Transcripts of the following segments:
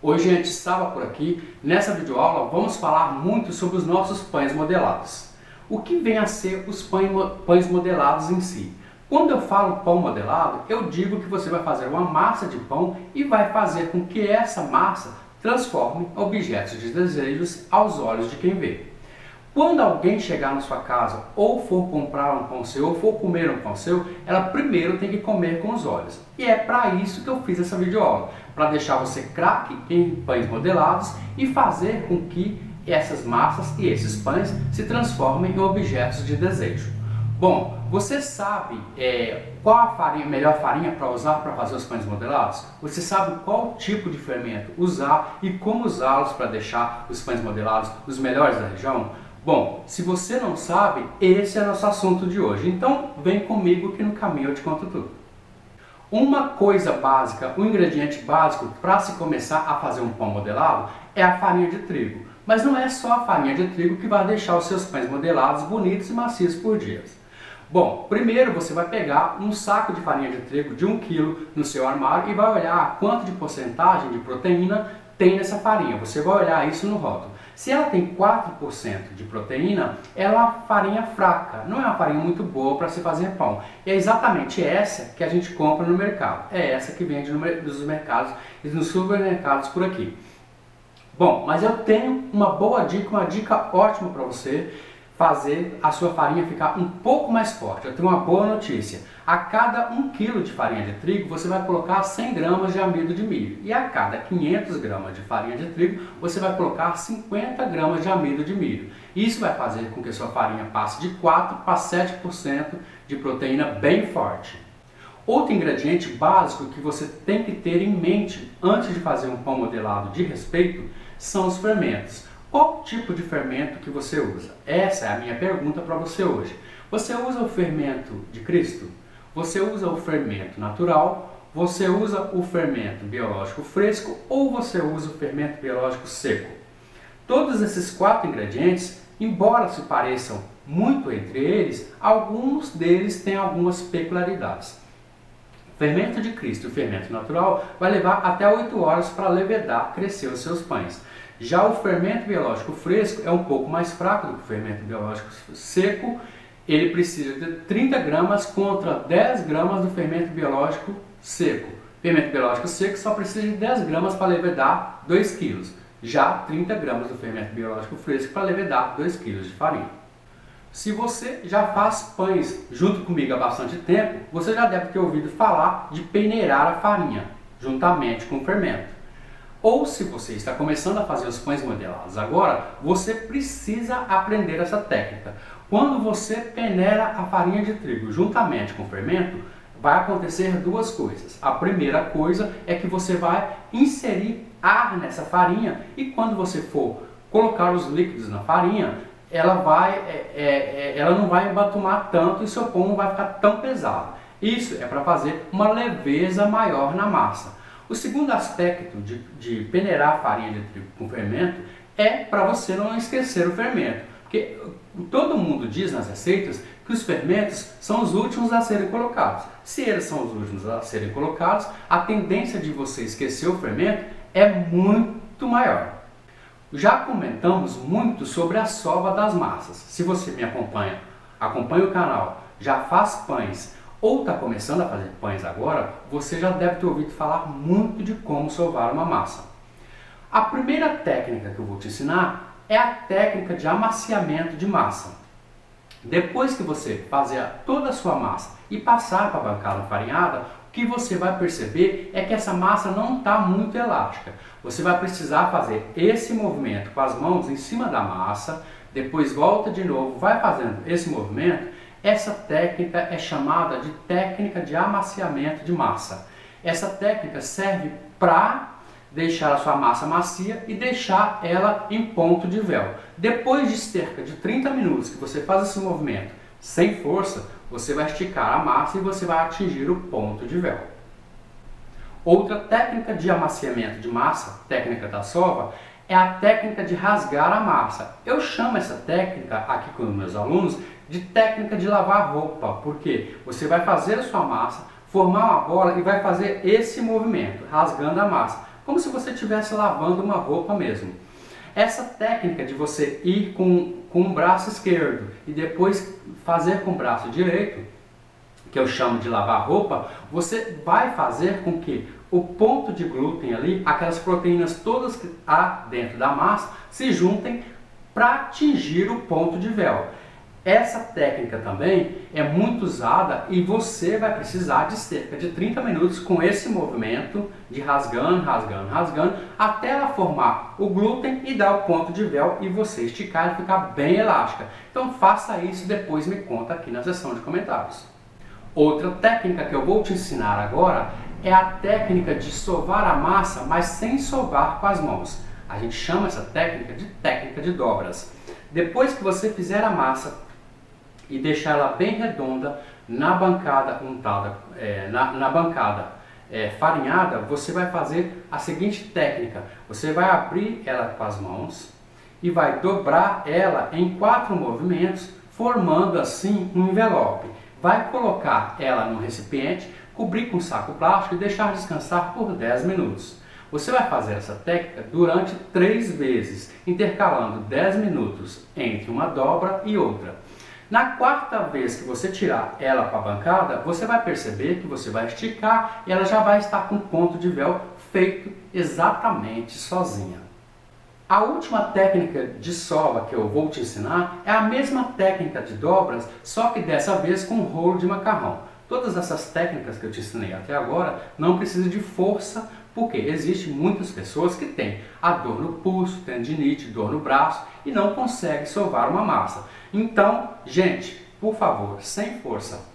Oi gente, Saba por aqui. Nessa videoaula vamos falar muito sobre os nossos pães modelados. O que vem a ser os pães modelados em si? Quando eu falo pão modelado, eu digo que você vai fazer uma massa de pão e vai fazer com que essa massa transforme objetos de desejos aos olhos de quem vê. Quando alguém chegar na sua casa, ou for comprar um pão seu, ou for comer um pão seu, ela primeiro tem que comer com os olhos. E é para isso que eu fiz essa videoaula, para deixar você craque em pães modelados e fazer com que essas massas e esses pães se transformem em objetos de desejo. Bom, você sabe qual a melhor farinha para usar para fazer os pães modelados? Você sabe qual tipo de fermento usar e como usá-los para deixar os pães modelados os melhores da região? Bom, se você não sabe, esse é nosso assunto de hoje. Então, vem comigo que no caminho eu te conto tudo. Uma coisa básica, um ingrediente básico para se começar a fazer um pão modelado é a farinha de trigo. Mas não é só a farinha de trigo que vai deixar os seus pães modelados bonitos e macios por dias. Bom, primeiro você vai pegar um saco de farinha de trigo de 1 kg no seu armário e vai olhar quanto de porcentagem de proteína tem nessa farinha. Você vai olhar isso no rótulo. Se ela tem 4% de proteína, ela é uma farinha fraca, não é uma farinha muito boa para se fazer pão. E é exatamente essa que a gente compra no mercado. É essa que vende nos mercados e nos supermercados por aqui. Bom, mas eu tenho uma boa dica, uma dica ótima para você fazer a sua farinha ficar um pouco mais forte. Eu tenho uma boa notícia. A cada 1 kg de farinha de trigo, você vai colocar 100 gramas de amido de milho. E a cada 500 gramas de farinha de trigo, você vai colocar 50 gramas de amido de milho. Isso vai fazer com que a sua farinha passe de 4% para 7% de proteína bem forte. Outro ingrediente básico que você tem que ter em mente antes de fazer um pão modelado de respeito são os fermentos. Qual tipo de fermento que você usa? Essa é a minha pergunta para você hoje. Você usa o fermento de Cristo? Você usa o fermento natural? Você usa o fermento biológico fresco? Ou você usa o fermento biológico seco? Todos esses 4 ingredientes, embora se pareçam muito entre eles, alguns deles têm algumas peculiaridades. O fermento de Cristo e o fermento natural vai levar até 8 horas para levedar, crescer os seus pães. Já o fermento biológico fresco é um pouco mais fraco do que o fermento biológico seco. Ele precisa de 30 gramas contra 10 gramas do fermento biológico seco. O fermento biológico seco só precisa de 10 gramas para levedar 2 kg. Já 30 gramas do fermento biológico fresco para levedar 2 kg de farinha. Se você já faz pães junto comigo há bastante tempo, você já deve ter ouvido falar de peneirar a farinha, juntamente com o fermento. Ou se você está começando a fazer os pães modelados agora, você precisa aprender essa técnica. Quando você peneira a farinha de trigo juntamente com o fermento, vai acontecer duas coisas. A primeira coisa é que você vai inserir ar nessa farinha e quando você for colocar os líquidos na farinha, ela não vai embatumar tanto e seu pão não vai ficar tão pesado. Isso é para fazer uma leveza maior na massa. O segundo aspecto de peneirar a farinha de trigo com fermento é para você não esquecer o fermento. Porque todo mundo diz nas receitas que os fermentos são os últimos a serem colocados. Se eles são os últimos a serem colocados, a tendência de você esquecer o fermento é muito maior. Já comentamos muito sobre a sova das massas. Se você me acompanha o canal, já faz pães ou está começando a fazer pães agora, você já deve ter ouvido falar muito de como sovar uma massa. A primeira técnica que eu vou te ensinar é a técnica de amaciamento de massa. Depois que você fazer toda a sua massa e passar para a bancada farinhada, o que você vai perceber é que essa massa não está muito elástica. Você vai precisar fazer esse movimento com as mãos em cima da massa, depois volta de novo, vai fazendo esse movimento. Essa técnica é chamada de técnica de amaciamento de massa. Essa técnica serve para deixar a sua massa macia e deixar ela em ponto de véu. Depois de cerca de 30 minutos que você faz esse movimento sem força, você vai esticar a massa e você vai atingir o ponto de véu. Outra técnica de amaciamento de massa, técnica da sova, é a técnica de rasgar a massa. Eu chamo essa técnica aqui com os meus alunos de técnica de lavar roupa, porque você vai fazer a sua massa, formar uma bola e vai fazer esse movimento, rasgando a massa. como se você estivesse lavando uma roupa mesmo. Essa técnica de você ir com o braço esquerdo e depois fazer com o braço direito, que eu chamo de lavar roupa, você vai fazer com que o ponto de glúten ali, aquelas proteínas todas que há dentro da massa, se juntem para atingir o ponto de véu. Essa técnica também é muito usada e você vai precisar de cerca de 30 minutos com esse movimento de rasgando, rasgando, rasgando, até ela formar o glúten e dar o ponto de véu e você esticar e ficar bem elástica. Então faça isso e depois me conta aqui na seção de comentários. Outra técnica que eu vou te ensinar agora é a técnica de sovar a massa, mas sem sovar com as mãos. A gente chama essa técnica de dobras. Depois que você fizer a massa e deixar ela bem redonda na bancada untada, na bancada farinhada, você vai fazer a seguinte técnica. Você vai abrir ela com as mãos e vai dobrar ela em 4 movimentos, formando assim um envelope. Vai colocar ela no recipiente, cobrir com saco plástico e deixar descansar por 10 minutos. Você vai fazer essa técnica durante 3 vezes, intercalando 10 minutos entre uma dobra e outra. Na 4ª vez que você tirar ela para a bancada, você vai perceber que você vai esticar e ela já vai estar com o ponto de véu feito exatamente sozinha. A última técnica de sova que eu vou te ensinar é a mesma técnica de dobras, só que dessa vez com rolo de macarrão. Todas essas técnicas que eu te ensinei até agora não precisam de força, porque existem muitas pessoas que têm a dor no pulso, tendinite, dor no braço e não conseguem sovar uma massa. Então, gente, por favor, sem força.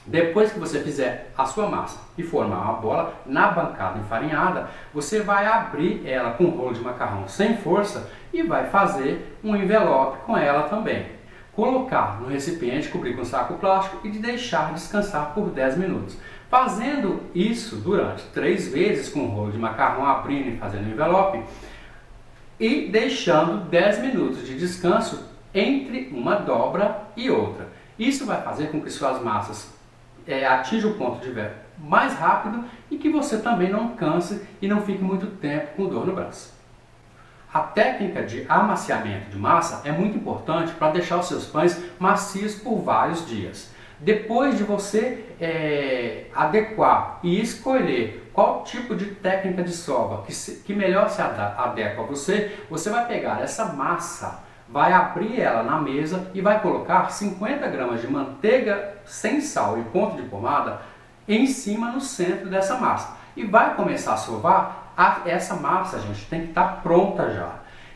Depois que você fizer a sua massa e formar uma bola na bancada enfarinhada, você vai abrir ela com rolo de macarrão sem força e vai fazer um envelope com ela também. Colocar no recipiente, cobrir com saco plástico e deixar descansar por 10 minutos. Fazendo isso durante 3 vezes com o rolo de macarrão, abrindo e fazendo o envelope e deixando 10 minutos de descanso entre uma dobra e outra. Isso vai fazer com que suas massas atinjam o ponto de véu mais rápido e que você também não canse e não fique muito tempo com dor no braço. A técnica de amaciamento de massa é muito importante para deixar os seus pães macios por vários dias. Depois de você adequar e escolher qual tipo de técnica de sova que melhor se adequa a você, você vai pegar essa massa, vai abrir ela na mesa e vai colocar 50 gramas de manteiga sem sal e ponto de pomada em cima no centro dessa massa. E vai começar a sovar. Essa massa, gente, tem que estar pronta já.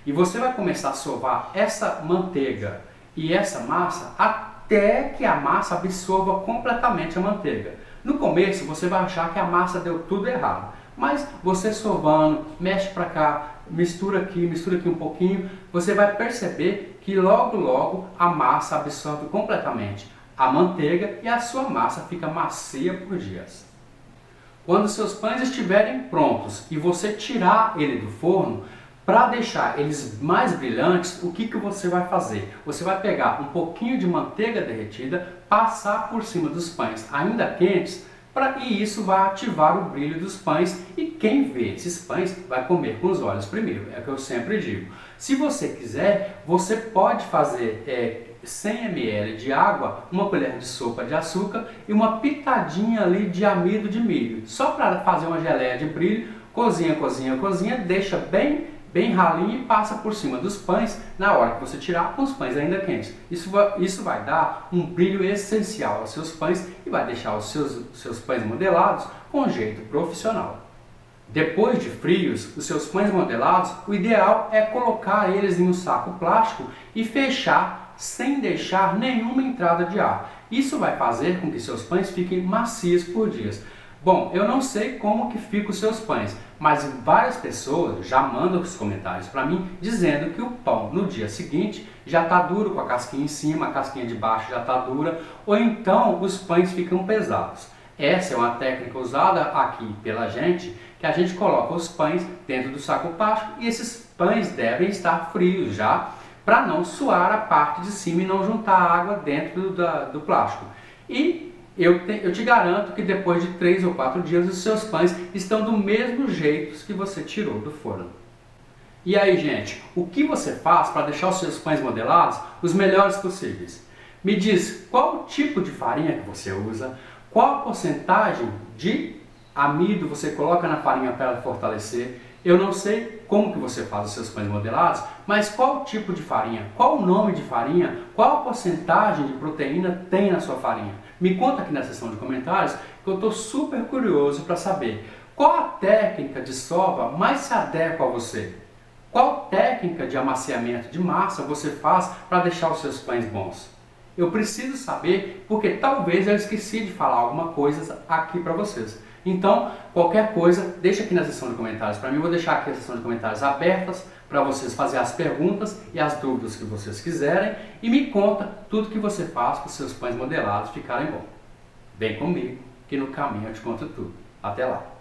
E você vai começar a sovar essa manteiga e essa massa até que a massa absorva completamente a manteiga. No começo você vai achar que a massa deu tudo errado, mas você sovando, mexe para cá, mistura aqui um pouquinho, você vai perceber que logo a massa absorve completamente a manteiga e a sua massa fica macia por dias. Quando seus pães estiverem prontos e você tirar ele do forno, para deixar eles mais brilhantes, o que você vai fazer? Você vai pegar um pouquinho de manteiga derretida, passar por cima dos pães ainda quentes, e isso vai ativar o brilho dos pães e quem vê esses pães vai comer com os olhos primeiro, é o que eu sempre digo. Se você quiser, você pode fazer 100 ml de água, uma colher de sopa de açúcar e uma pitadinha ali de amido de milho, só para fazer uma geleia de brilho. Cozinha, deixa bem ralinho e passa por cima dos pães na hora que você tirar com os pães ainda quentes. Isso vai dar um brilho essencial aos seus pães e vai deixar os seus pães modelados com jeito profissional. Depois de frios, os seus pães modelados, o ideal é colocar eles em um saco plástico e fechar sem deixar nenhuma entrada de ar. Isso vai fazer com que seus pães fiquem macios por dias. Bom, eu não sei como que ficam os seus pães, mas várias pessoas já mandam os comentários para mim dizendo que o pão no dia seguinte já está duro com a casquinha em cima, a casquinha de baixo já está dura, ou então os pães ficam pesados. Essa é uma técnica usada aqui pela gente, que a gente coloca os pães dentro do saco plástico e esses pães devem estar frios já, para não suar a parte de cima e não juntar água dentro do plástico. E eu te garanto que depois de 3 ou 4 dias os seus pães estão do mesmo jeito que você tirou do forno. E aí, gente, o que você faz para deixar os seus pães modelados os melhores possíveis? Me diz qual tipo de farinha que você usa, qual a porcentagem de amido você coloca na farinha para ela fortalecer. Eu não sei como que você faz os seus pães modelados, mas qual tipo de farinha, qual o nome de farinha, qual a porcentagem de proteína tem na sua farinha. Me conta aqui na seção de comentários que eu estou super curioso para saber qual a técnica de sova mais se adequa a você. Qual técnica de amaciamento de massa você faz para deixar os seus pães bons? Eu preciso saber porque talvez eu esqueci de falar alguma coisa aqui para vocês. Então, qualquer coisa, deixa aqui na seção de comentários para mim. Eu vou deixar aqui a seção de comentários abertas para vocês fazerem as perguntas e as dúvidas que vocês quiserem. E me conta tudo que você faz para os seus pães modelados ficarem bons. Vem comigo, que no caminho eu te conto tudo. Até lá!